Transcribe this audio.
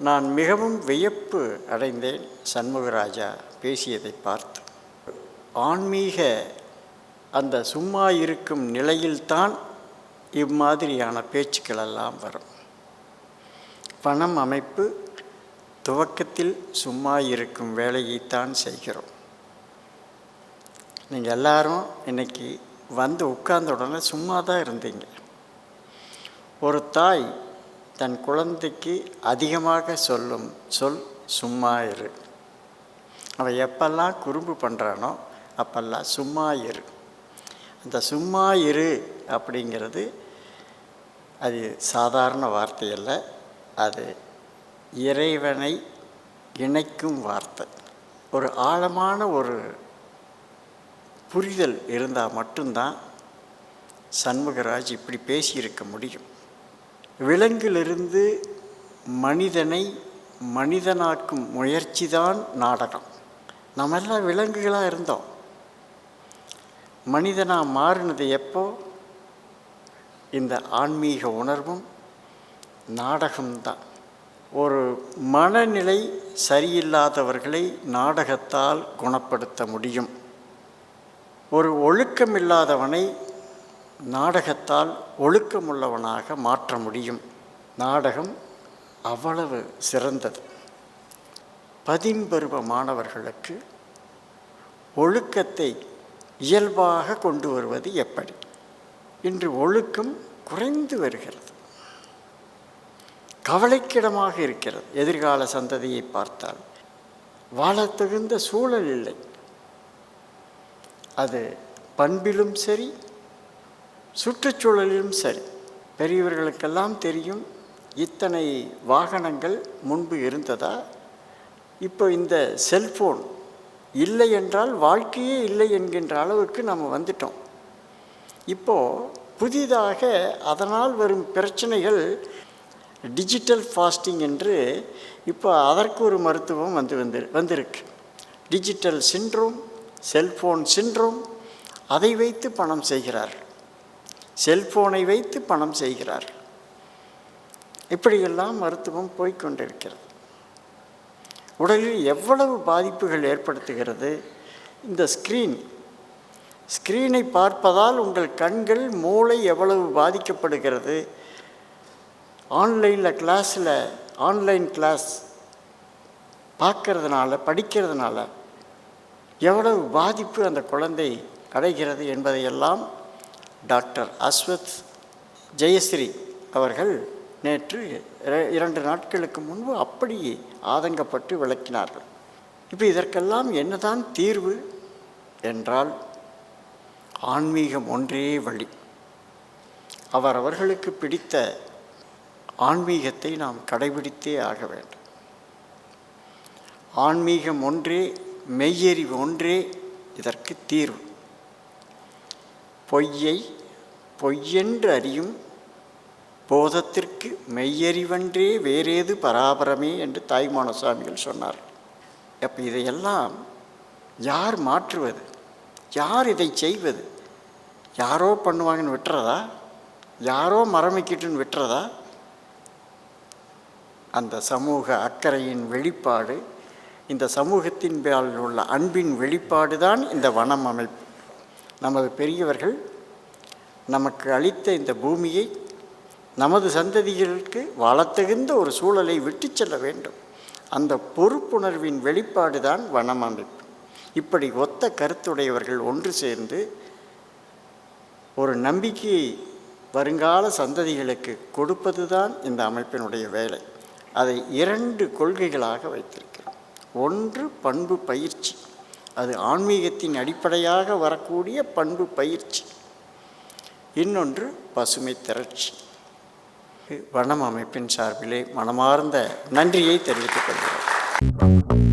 நான் மிகவும் வியப்பு அடைந்தேன் சண்முகராஜா பேசியதை பார்த்து. ஆன்மீக அந்த சும்மா இருக்கும் நிலையில்தான் இம்மாதிரியான பேச்சுக்களெல்லாம் வரும். பணம் அமைப்பு துவக்கத்தில் சும்மா இருக்கும் வேலையைத்தான் செய்கிறோம். நீங்கள் எல்லாரும் இன்றைக்கி வந்து உட்கார்ந்த உடனே சும்மா தான் இருந்தீங்க. ஒரு தாய் தன் குழந்தைக்கு அதிகமாக சொல்லும் சொல் சும்மா இரு. அவன் எப்பெல்லாம் குறும்பு பண்ணுறானோ அப்பெல்லாம் சும்மா இரு. அந்த சும்மா இரு அப்படிங்கிறது அது சாதாரண வார்த்தை அல்ல, அது இறைவனை இணைக்கும் வார்த்தை. ஒரு ஆழமான ஒரு புரிதல் இருந்தால் மட்டும்தான் சண்முகராஜ் இப்படி பேசியிருக்க முடியும். விலங்கிலிருந்து மனிதனை மனிதனாக்கும் முயற்சி தான் நாடகம். நம்மெல்லாம் விலங்குகளாக இருந்தோம். மனிதனாக மாறினது எப்போ? இந்த ஆன்மீக உணர்வும் நாடகம்தான். ஒரு மனநிலை சரியில்லாதவர்களை நாடகத்தால் குணப்படுத்த முடியும். ஒரு ஒழுக்கமில்லாதவனை நாடகத்தால் ஒழுக்கமுள்ளவனாக மாற்ற முடியும். நாடகம் அவ்வளவு சிறந்தது. பதின்பருவ மாணவர்களுக்கு ஒழுக்கத்தை இயல்பாக கொண்டு வருவது எப்படி? இன்று ஒழுக்கம் குறைந்து வருகிறது, கவலைக்கிடமாக இருக்கிறது. எதிர்கால சந்ததியை பார்த்தால் வாழத் தகுந்த சூழல் இல்லை. அது பண்பிலும் சரி, சுற்றுச்சூழலிலும் சரி. பெரியவர்களுக்கெல்லாம் தெரியும், இத்தனை வாகனங்கள் முன்பு இருந்ததா? இப்போ இந்த செல்ஃபோன் இல்லை என்றால் வாழ்க்கையே இல்லை என்கின்ற அளவுக்கு நம்ம வந்துட்டோம். இப்போது புதிதாக அதனால் வரும் பிரச்சனைகள் டிஜிட்டல் ஃபாஸ்டிங் என்று இப்போ அதற்கு ஒரு மருத்துவம் வந்திருக்கு. Digital syndrome, cellphone syndrome. அதை வைத்து பணம் செய்கிறார்கள், செல்ஃபோனை வைத்து பணம் செய்கிறார்கள். இப்படியெல்லாம் மருத்துவம் போய்கொண்டிருக்கிறது. உடலில் எவ்வளவு பாதிப்புகள் ஏற்படுத்துகிறது இந்த ஸ்க்ரீனை பார்ப்பதால் உங்கள் கண்கள், மூளை எவ்வளவு பாதிக்கப்படுகிறது. ஆன்லைன் கிளாஸ் பார்க்கறதுனால, படிக்கிறதுனால எவ்வளவு பாதிப்பு அந்த குழந்தை அடைகிறது என்பதையெல்லாம் டாக்டர் அஸ்வத் ஜெயஸ்ரீ அவர்கள் நேற்று 2 நாட்களுக்கு முன்பு அப்படி ஆதங்கப்பட்டு விளக்கினார்கள். இப்போ இதற்கெல்லாம் என்னதான் தீர்வு என்றால் ஆன்மீகம் ஒன்றே வழி. அவர்களுக்கு பிடித்த ஆன்மீகத்தை நாம் கடைபிடித்தே ஆக வேண்டும். ஆன்மீகம் ஒன்றே, மெய்யறிவு ஒன்றே இதற்கு தீர்வு. பொய்யை பொய்யென்று அறியும் போதத்திற்கு மெய்யறிவன்றே வேறேது பராபரமே என்று தாய்மான சுவாமிகள் சொன்னார். அப்போ இதையெல்லாம் யார் மாற்றுவது? யார் இதை செய்வது? யாரோ பண்ணுவாங்கன்னு விட்டுறதா? யாரோ மரமிக்கிட்டுன்னு விட்டுறதா? அந்த சமூக அக்கறையின் வெளிப்பாடு, இந்த சமூகத்தின் மேல் உள்ள அன்பின் வெளிப்பாடு தான் இந்த வனம் அமைப்பு. நமது பெரியவர்கள் நமக்கு அளித்த இந்த பூமியை நமது சந்ததிகளுக்கு வாழத்தகுந்த ஒரு சூழலை விட்டு செல்ல வேண்டும். அந்த பொறுப்புணர்வின் வெளிப்பாடு தான் வனம் அமைப்பு. இப்படி ஒத்த கருத்துடையவர்கள் ஒன்று சேர்ந்து ஒரு நம்பிக்கையை வருங்கால சந்ததிகளுக்கு கொடுப்பது தான் இந்த அமைப்பினுடைய வேலை. அதை 2 கொள்கைகளாக வைத்திருக்கிறோம். ஒன்று பண்பு பயிற்சி, அது ஆன்மீகத்தின் அடிப்படையாக வரக்கூடிய பண்பு பயிற்சி. இன்னொன்று பசுமை திரட்சி. வனம் அமைப்பின் சார்பிலே மனமார்ந்த நன்றியை தெரிவித்துக் கொள்கிறேன்.